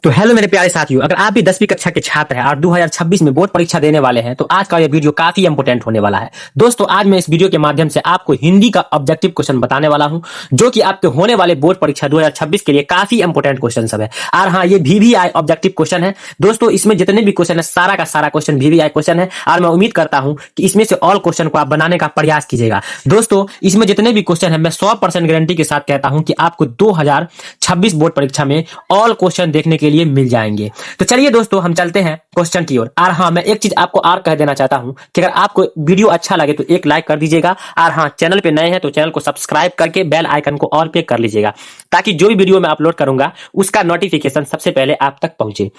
तो हेलो मेरे प्यारे साथियों, अगर आप भी 10वीं कक्षा के छात्र हैं और 2026 में बोर्ड परीक्षा देने वाले हैं तो आज का ये वीडियो काफी इंपोर्टेंट होने वाला है। दोस्तों, आज मैं इस वीडियो के माध्यम से आपको हिंदी का ऑब्जेक्टिव क्वेश्चन बताने वाला हूं, जो कि आपके होने वाले बोर्ड परीक्षा 2026 के लिए काफी इंपोर्टेंट क्वेश्चन सब है। और हाँ, ये VVI ऑब्जेक्टिव क्वेश्चन है। दोस्तों, इसमें जितने भी क्वेश्चन है सारा का सारा क्वेश्चन VVI क्वेश्चन है और मैं उम्मीद करता हूं कि इसमें से ऑल क्वेश्चन को आप बनाने का प्रयास कीजिएगा। दोस्तों, इसमें जितने भी क्वेश्चन है मैं 100% गारंटी के साथ कहता हूं कि आपको 2026 बोर्ड परीक्षा में ऑल क्वेश्चन देखने के लिए मिल जाएंगे। तो चलिए दोस्तों, हम चलते हैं क्वेश्चन की ओर। और हाँ, मैं एक चीज आपको और कह देना चाहता हूं कि अगर आपको वीडियो अच्छा लगे तो एक लाइक कर दीजिएगा। और हाँ, चैनल पे नए हैं तो चैनल को सब्सक्राइब करके बेल आइकन को ऑल पे कर लीजिएगा, ताकि जो भी वीडियो मैं अपलोड करूंगा उसका नोटिफिकेशन सबसे पहले आप तक पहुंचे।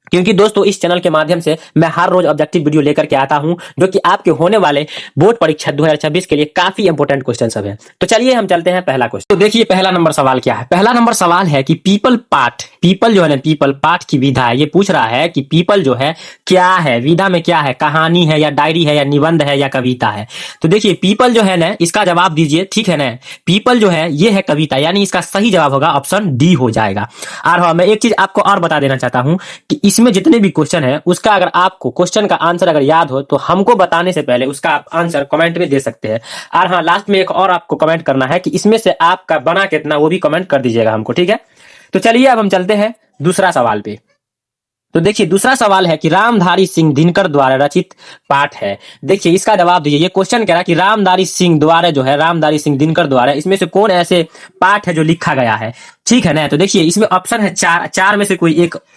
क्योंकि दोस्तों, इस चैनल के माध्यम से मैं हर रोज ऑब्जेक्टिव वीडियो लेकर के आता हूं, जो कि आपके होने वाले बोर्ड परीक्षा 2026 के लिए काफी इंपोर्टेंट क्वेश्चन सब है। तो चलिए हम चलते हैं पहला क्वेश्चन। तो देखिए, पहला नंबर सवाल क्या है। पहला नंबर सवाल है कि पीपल जो है ना, पीपल पाठ की विधा है। ये पूछ रहा है कि पीपल जो है क्या है, विधा में क्या है, कहानी है या डायरी है या निबंध है या कविता है। तो देखिए, पीपल जो है ना, इसका जवाब दीजिए, ठीक है ना। पीपल जो है ये है कविता, यानी इसका सही जवाब होगा ऑप्शन डी हो जाएगा। और हाँ, मैं एक चीज आपको और बता देना चाहता हूं कि इसमें जितने भी क्वेश्चन है उसका अगर आपको क्वेश्चन का आंसर अगर याद हो तो हमको बताने से पहले उसका आप आंसर कमेंट में दे सकते हैं। और हाँ, लास्ट में एक और आपको कमेंट करना है कि इसमें से आपका बना कितना, वो भी कमेंट कर दीजिएगा हमको, ठीक है। तो चलिए अब हम चलते हैं दूसरा सवाल पे। तो देखिए, दूसरा सवाल है कि रामधारी सिंह दिनकर द्वारा रचित पाठ है। देखिए, इसका जवाब दीजिए। ये क्वेश्चन कह रहा है कि रामधारी सिंह द्वारा जो है, रामधारी सिंह दिनकर द्वारा इसमें से कौन ऐसे पाठ है जो लिखा गया है, ठीक है ना। तो देखिए, इसमें ऑप्शन है चार में से कोई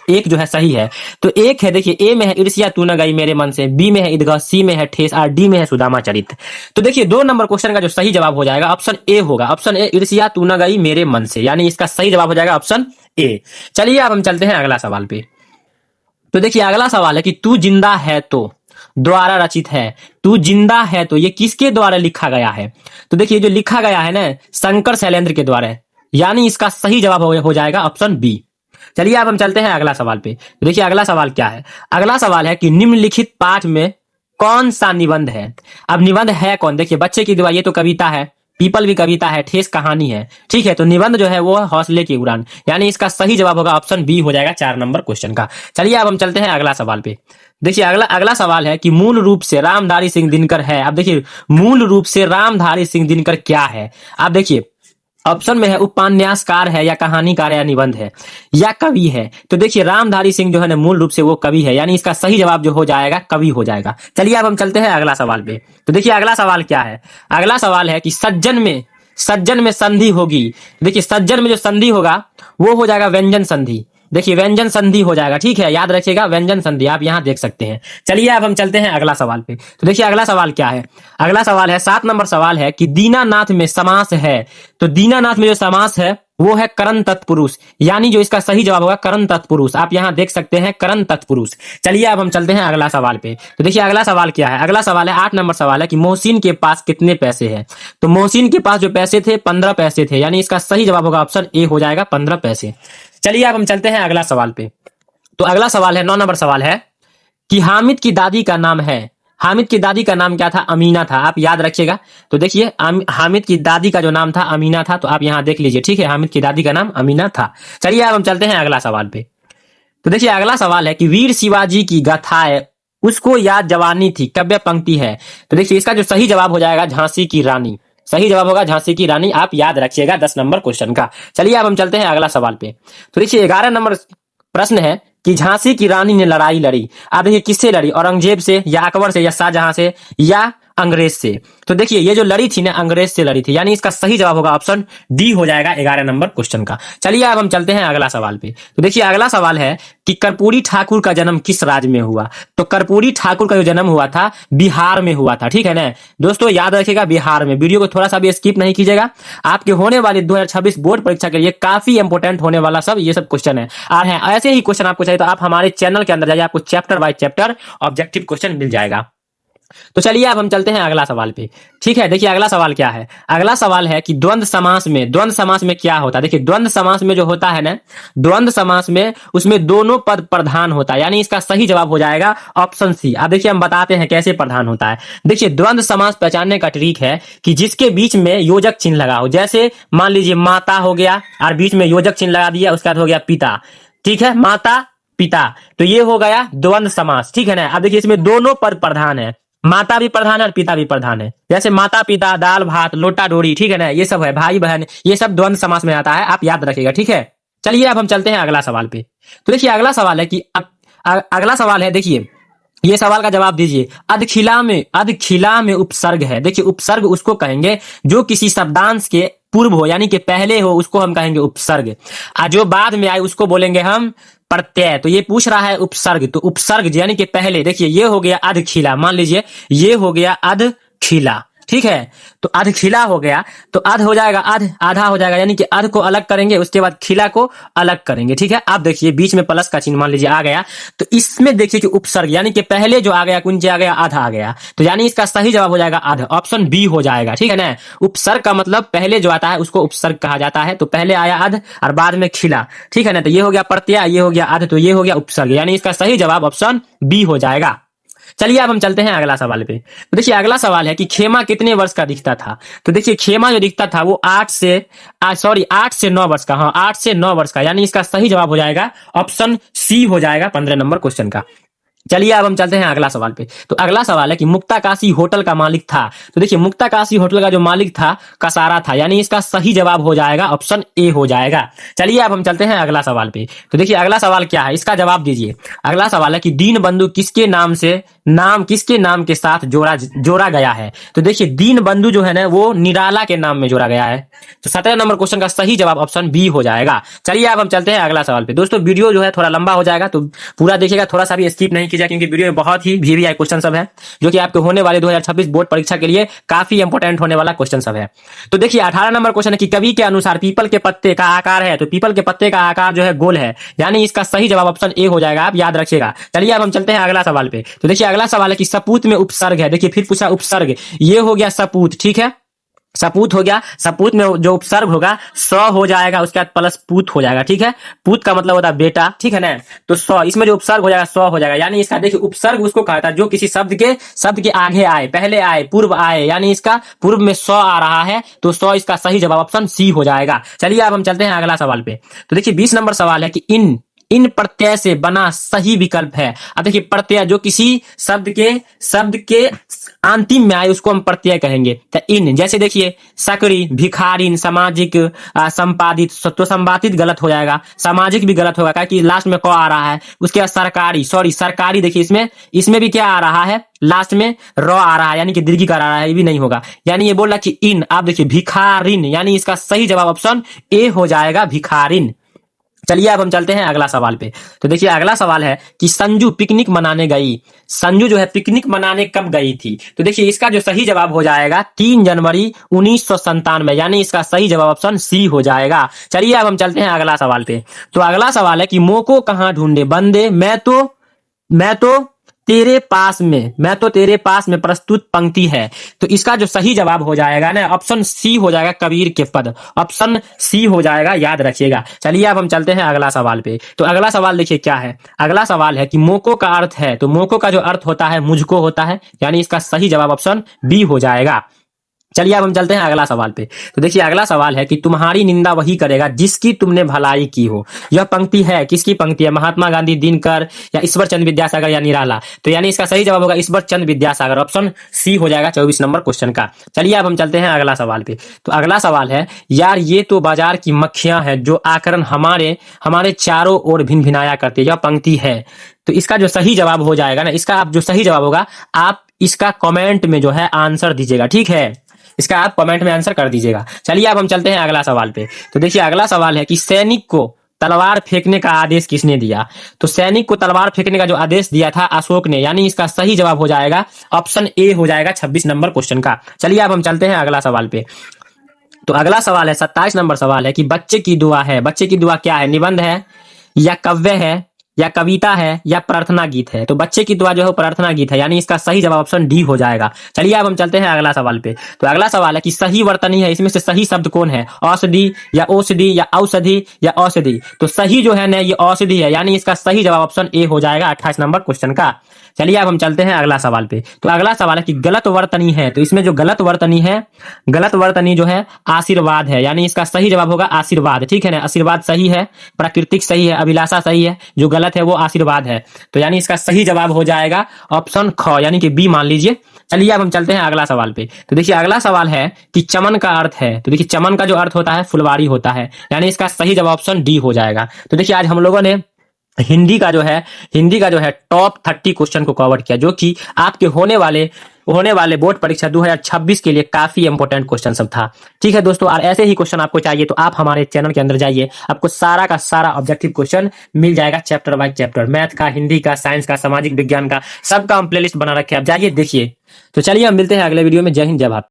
एक जो है सही है। तो एक है, देखिए, ए में है ईर्ष्या तू न गई मेरे मन से, बी में है ईदगाह, सी में है ठेस और डी में है सुदामा चरित। तो देखिए, 2 नंबर क्वेश्चन का जो सही जवाब हो जाएगा ऑप्शन ए होगा। ऑप्शन ए, ईर्ष्या तू न गई मेरे मन से, यानी इसका सही जवाब हो जाएगा ऑप्शन ए। चलिए अब हम चलते हैं अगला सवाल पे। तो देखिए, अगला सवाल है कि तू जिंदा है तो द्वारा रचित है। तू जिंदा है तो ये किसके द्वारा लिखा गया है। तो देखिए, जो लिखा गया है ना, शंकर शैलेंद्र के द्वारा, यानी इसका सही जवाब हो जाएगा ऑप्शन बी। चलिए अब हम चलते हैं अगला सवाल पे। तो देखिए, अगला सवाल क्या है। अगला सवाल है कि निम्नलिखित पाठ में कौन सा निबंध है। अब निबंध है कौन। देखिए, बच्चे की दुआ, ये तो कविता है, पीपल भी कविता है, ठेस कहानी है, ठीक है। तो निबंध जो है वो हौसले की उड़ान, यानी इसका सही जवाब होगा ऑप्शन बी हो जाएगा 4 नंबर क्वेश्चन का। चलिए अब हम चलते हैं अगला सवाल पे। देखिए, अगला सवाल है कि मूल रूप से रामधारी सिंह दिनकर है। अब देखिए, मूल रूप से रामधारी सिंह दिनकर क्या है। अब देखिए, ऑप्शन में है उपन्यासकार है या कहानीकार है या निबंध है या कवि है। तो देखिए, रामधारी सिंह जो है ना, मूल रूप से वो कवि है, यानी इसका सही जवाब जो हो जाएगा कवि हो जाएगा। चलिए अब हम चलते हैं अगला सवाल पे। तो देखिए, अगला सवाल क्या है। अगला सवाल है कि सज्जन में संधि होगी। देखिए, सज्जन में जो संधि होगा वो हो जाएगा व्यंजन संधि। देखिए, व्यंजन संधि हो जाएगा, ठीक है, याद रखिएगा, व्यंजन संधि आप यहां देख सकते हैं। चलिए अब हम चलते हैं अगला सवाल पे। तो देखिए, अगला सवाल क्या है। अगला सवाल है 7 नंबर सवाल है कि दीनानाथ में समास है। तो दीनानाथ में जो समास है वो है करण तत्पुरुष, यानी जो इसका सही जवाब होगा करण तत्पुरुष। आप यहां देख सकते हैं करण तत्पुरुष। चलिए अब हम चलते हैं अगला सवाल पे। तो देखिए, अगला सवाल क्या है। अगला सवाल है 8 नंबर सवाल है कि मोहसिन के पास कितने पैसे हैं। तो मोहसिन के पास जो पैसे थे 15 पैसे थे, यानी इसका सही जवाब होगा ऑप्शन ए हो जाएगा 15 पैसे। चलिए अब हम चलते हैं अगला सवाल पे। तो अगला सवाल है 9 नंबर सवाल है कि हामिद की दादी का नाम है। हामिद की दादी का नाम क्या था। अमीना था, आप याद रखिएगा। तो देखिए, हामिद की दादी का जो नाम था अमीना था, तो आप यहां देख लीजिए, ठीक है, हामिद की दादी का नाम अमीना था। चलिए अब हम चलते हैं अगला सवाल पे। तो देखिए, अगला सवाल है कि वीर शिवाजी की गाथाएं उसको याद जवानी थी, काव्य पंक्ति है। तो देखिए, इसका जो सही जवाब हो जाएगा झांसी की रानी। सही जवाब होगा झांसी की रानी, आप याद रखिएगा 10 नंबर क्वेश्चन का। चलिए अब हम चलते हैं अगला सवाल पे। तो देखिए, 11 नंबर प्रश्न है कि झांसी की रानी ने लड़ाई लड़ी। आप देखिए, किससे लड़ी, औरंगजेब से या अकबर से या शाहजहां से या अंग्रेज से। तो देखिए, ये जो लड़ी थी ना, अंग्रेज से लड़ी थी, यानी इसका सही जवाब होगा ऑप्शन डी हो जाएगा 11 नंबर क्वेश्चन का। चलिए अब हम चलते हैं अगला सवाल पे। तो देखिए, अगला सवाल है कि कर्पूरी ठाकुर का जन्म किस राज्य में हुआ। तो कर्पूरी ठाकुर का जो जन्म हुआ था बिहार में हुआ था, ठीक है ना दोस्तों, याद रखिएगा बिहार में। वीडियो को थोड़ा सा भी स्किप नहीं कीजिएगा, आपके होने वाली 2026 बोर्ड परीक्षा के लिए काफी इंपोर्टेंट होने वाला सब ये सब क्वेश्चन है। और है ऐसे ही क्वेश्चन आपको चाहिए तो आप हमारे चैनल के अंदर जाइए, आपको chapter by chapter objective question मिल जाएगा। तो चलिए अब हम चलते हैं अगला सवाल पे, ठीक है। देखिए, अगला सवाल क्या है। अगला सवाल है कि द्वंद्व समास में क्या होता है। देखिए, द्वंद्व समास में जो होता है ना, द्वंद्व समास में उसमें दोनों पद प्रधान होता है, यानी इसका सही जवाब हो जाएगा ऑप्शन सी। अब देखिए, हम बताते हैं कैसे प्रधान होता है। देखिए, द्वंद्व समास पहचानने का ट्रिक है कि जिसके बीच में योजक चिन्ह लगा हो, जैसे मान लीजिए माता हो गया और बीच में योजक चिन्ह लगा दिया, उसका हो गया पिता। ठीक है, माता पिता, तो ये हो गया द्वंद्व समास, ठीक है ना। अब देखिए इसमें दोनों पद प्रधान है, माता भी प्रधान है और पिता भी प्रधान है। जैसे माता पिता, दाल भात, लोटा डोरी, ठीक है ना, ये सब है, भाई बहन, ये सब द्वंद्व समास में आता है, आप याद रखिएगा, ठीक है। चलिए अब हम चलते हैं अगला सवाल पे। तो देखिए अगला सवाल है कि अगला सवाल है, देखिए ये सवाल का जवाब दीजिए। अधखिला में उपसर्ग है। देखिए उपसर्ग उसको कहेंगे जो किसी शब्दांश के पूर्व हो, यानी कि पहले हो, उसको हम कहेंगे उपसर्ग। जो बाद में आए उसको बोलेंगे हम प्रत्यय। तो ये पूछ रहा है उपसर्ग, तो उपसर्ग यानी कि पहले, देखिए ये हो गया अधखिला, मान लीजिए ये हो गया अधखिला, ठीक है। तो अधखिला हो गया, तो अध हो जाएगा, अध आधा हो जाएगा, यानी कि अध को अलग करेंगे, उसके बाद खिला को अलग करेंगे, ठीक है। आप देखिए बीच में प्लस का चिन्ह मान लीजिए आ गया, तो इसमें देखिए कि उपसर्ग यानी कि पहले जो आ गया कुंज आ गया, आधा आ गया, तो यानी इसका सही जवाब हो जाएगा अध, ऑप्शन बी हो जाएगा, ठीक है ना। उपसर्ग का मतलब पहले जो आता है उसको उपसर्ग कहा जाता है। तो पहले आया अध और बाद में खिला, ठीक है ना। तो ये हो गया प्रत्यय, ये हो गया अध, तो ये हो गया उपसर्ग, यानी इसका सही जवाब ऑप्शन बी हो जाएगा। चलिए अब हम चलते हैं अगला सवाल पे। तो देखिए अगला सवाल है कि खेमा कितने वर्ष का दिखता था। तो देखिए खेमा जो दिखता था वो 8 से 9 वर्ष का, हाँ 8 से 9 वर्ष का, यानी इसका सही जवाब हो जाएगा ऑप्शन सी हो जाएगा 15 नंबर क्वेश्चन का। चलिए अब हम चलते हैं अगला सवाल पे। तो अगला सवाल है कि मुक्ताकाशी होटल का मालिक था। तो देखिए मुक्ताकाशी होटल का जो मालिक था कसारा था, यानी इसका सही जवाब हो जाएगा ऑप्शन ए हो जाएगा। चलिए अब हम चलते हैं अगला सवाल पे। तो देखिए अगला सवाल क्या है, इसका जवाब दीजिए। अगला सवाल है कि दीन बंधु किसके नाम के साथ जोड़ा गया है। तो देखिए दीन बंधु जो है ना वो निराला के नाम में जोड़ा गया है। तो 17 नंबर क्वेश्चन का सही जवाब ऑप्शन बी हो जाएगा। चलिए अब हम चलते हैं अगला सवाल पे। दोस्तों वीडियो जो है थोड़ा लंबा हो जाएगा, तो पूरा देखिएगा, थोड़ा सा भी स्किप नहीं कीजिएगा, क्योंकि वीडियो में बहुत ही वीवीआई क्वेश्चन सब है जो कि आपके होने वाले 2026 बोर्ड परीक्षा के लिए काफी इंपोर्टेंट होने वाला क्वेश्चन सब है। तो देखिए 18 नंबर क्वेश्चन है कि कवि के अनुसार पीपल के पत्ते का आकार है। तो पीपल के पत्ते का आकार जो है गोल है, यानी इसका सही जवाब ऑप्शन ए हो जाएगा, आप याद रखिएगा। चलिए अब हम चलते हैं अगला सवाल पे। तो देखिए अगला सवाल है कि सपूत में उपसर्ग है। देखिए फिर पूछा उपसर्ग, ये हो गया सपूत, ठीक है, सपूत हो गया। सपूत में जो उपसर्ग होगा स हो जाएगा, उसके बाद प्लस पूत हो जाएगा, ठीक है। पूत का मतलब होता है बेटा, ठीक है ना। तो स, इसमें जो उपसर्ग हो जाएगा स हो जाएगा, यानी इसका देखिए उपसर्ग उसको कहा था जो किसी शब्द के आगे आए, पहले आए, पूर्व आए, यानी इसका पूर्व में स आ रहा है, तो स इसका सही जवाब ऑप्शन सी हो जाएगा। चलिए अब हम चलते हैं अगला सवाल पे। तो देखिए 20 नंबर सवाल है कि इन प्रत्यय से बना सही विकल्प है। अब देखिए प्रत्यय जो किसी शब्द के अंतिम में आए उसको हम प्रत्यय कहेंगे। तो इन, जैसे देखिए सकरी, भिखारिन, सामाजिक, संपादित, तो संपादित गलत हो जाएगा, सामाजिक भी गलत होगा क्योंकि लास्ट में क आ रहा है। उसके बाद सरकारी, देखिए इसमें भी क्या आ रहा है, लास्ट में र आ रहा है, यानी कि दीर्घिकार आ रहा है, ये भी नहीं होगा। यानी ये बोल रहा कि इन, आप देखिए भिखारिन, यानी इसका सही जवाब ऑप्शन ए हो जाएगा, भिखारिन। चलिए अब हम चलते हैं अगला सवाल पे। तो देखिए अगला सवाल है कि संजू पिकनिक मनाने गई। संजू जो है पिकनिक मनाने कब गई थी। तो देखिए इसका जो सही जवाब हो जाएगा 3 जनवरी 1997, यानी इसका सही जवाब ऑप्शन सी हो जाएगा। चलिए अब हम चलते हैं अगला सवाल पे। तो अगला सवाल है कि मोको कहाँ ढूंढे बंदे, मैं तो तेरे पास में प्रस्तुत पंक्ति है। तो इसका जो सही जवाब हो जाएगा ना ऑप्शन सी हो जाएगा, कबीर के पद, ऑप्शन सी हो जाएगा, याद रखिएगा। चलिए अब हम चलते हैं अगला सवाल पे। तो अगला सवाल देखिए क्या है। अगला सवाल है कि मोको का अर्थ है। तो मोको का जो अर्थ होता है मुझको होता है, यानी इसका सही जवाब ऑप्शन बी हो जाएगा। चलिए अब हम चलते हैं अगला सवाल पे। तो देखिए अगला सवाल है कि तुम्हारी निंदा वही करेगा जिसकी तुमने भलाई की हो। यह पंक्ति है, किसकी पंक्ति है, महात्मा गांधी, दिनकर या ईश्वर चंद्र विद्यासागर या निराला। तो यानी इसका सही जवाब होगा ईश्वर चंद्र विद्यासागर, ऑप्शन सी हो जाएगा 24 नंबर क्वेश्चन का। चलिए अब हम चलते हैं अगला सवाल पे। तो अगला सवाल है, यार ये तो बाजार की मक्खियां हैं जो आकर हमारे चारों ओर भिन भिनाया करती है, यह पंक्ति है। तो इसका जो सही जवाब हो जाएगा ना, इसका आप जो सही जवाब होगा आप इसका कमेंट में जो है आंसर दीजिएगा, ठीक है, इसका आप कमेंट में आंसर कर दीजिएगा। चलिए अब हम चलते हैं अगला सवाल पे। तो देखिए अगला सवाल है कि सैनिक को तलवार फेंकने का आदेश किसने दिया। तो सैनिक को तलवार फेंकने का जो आदेश दिया था अशोक ने, यानी इसका सही जवाब हो जाएगा ऑप्शन ए हो जाएगा 26 नंबर क्वेश्चन का। चलिए अब हम चलते हैं अगला सवाल पे। तो अगला सवाल है 27 नंबर सवाल है कि बच्चे की दुआ है। बच्चे की दुआ क्या है, निबंध है या काव्य है या कविता है या प्रार्थना गीत है। तो बच्चे की दुआ जो है वो प्रार्थना गीत है, यानी इसका सही जवाब ऑप्शन डी हो जाएगा। चलिए अब हम चलते हैं अगला सवाल पे। तो अगला सवाल है कि सही वर्तनी है, इसमें से सही शब्द कौन है, औषधि या औषधि या औषधि या औषधि। तो सही जो है ना ये औषधि है, यानी इसका सही जवाब ऑप्शन ए हो जाएगा 28 नंबर क्वेश्चन का। चलिए अब हम चलते हैं अगला सवाल पे। तो अगला सवाल है कि गलत वर्तनी है, तो इसमें जो गलत वर्तनी है, गलत वर्तनी जो है आशीर्वाद है, यानी इसका सही जवाब होगा आशीर्वाद। ठीक है ना, आशीर्वाद सही है, प्राकृतिक सही है, अभिलाषा सही है, जो गलत है वो आशीर्वाद है। तो यानी इसका सही जवाब हो जाएगा ऑप्शन ख, यानी कि बी मान लीजिए। चलिए अब हम चलते हैं अगला सवाल पे। तो देखिए अगला सवाल है कि चमन का अर्थ है, तो देखिए चमन का जो अर्थ होता है फुलवारी होता है, यानी इसका सही जवाब ऑप्शन डी हो जाएगा। तो देखिए आज हम लोगों ने हिंदी का जो है टॉप 30 क्वेश्चन को कवर किया, जो कि आपके होने वाले बोर्ड परीक्षा 2026 के लिए काफी इंपॉर्टेंट क्वेश्चन सब था। ठीक है दोस्तों, और ऐसे ही क्वेश्चन आपको चाहिए तो आप हमारे चैनल के अंदर जाइए, आपको सारा का सारा ऑब्जेक्टिव क्वेश्चन मिल जाएगा, चैप्टर बाय चैप्टर, मैथ का, हिंदी का, साइंस का, सामाजिक विज्ञान का, सबका हम प्लेलिस्ट बना रखे हैं, आप जाइए देखिए। तो चलिए हम मिलते हैं अगले वीडियो में। जय हिंद, जय भारत।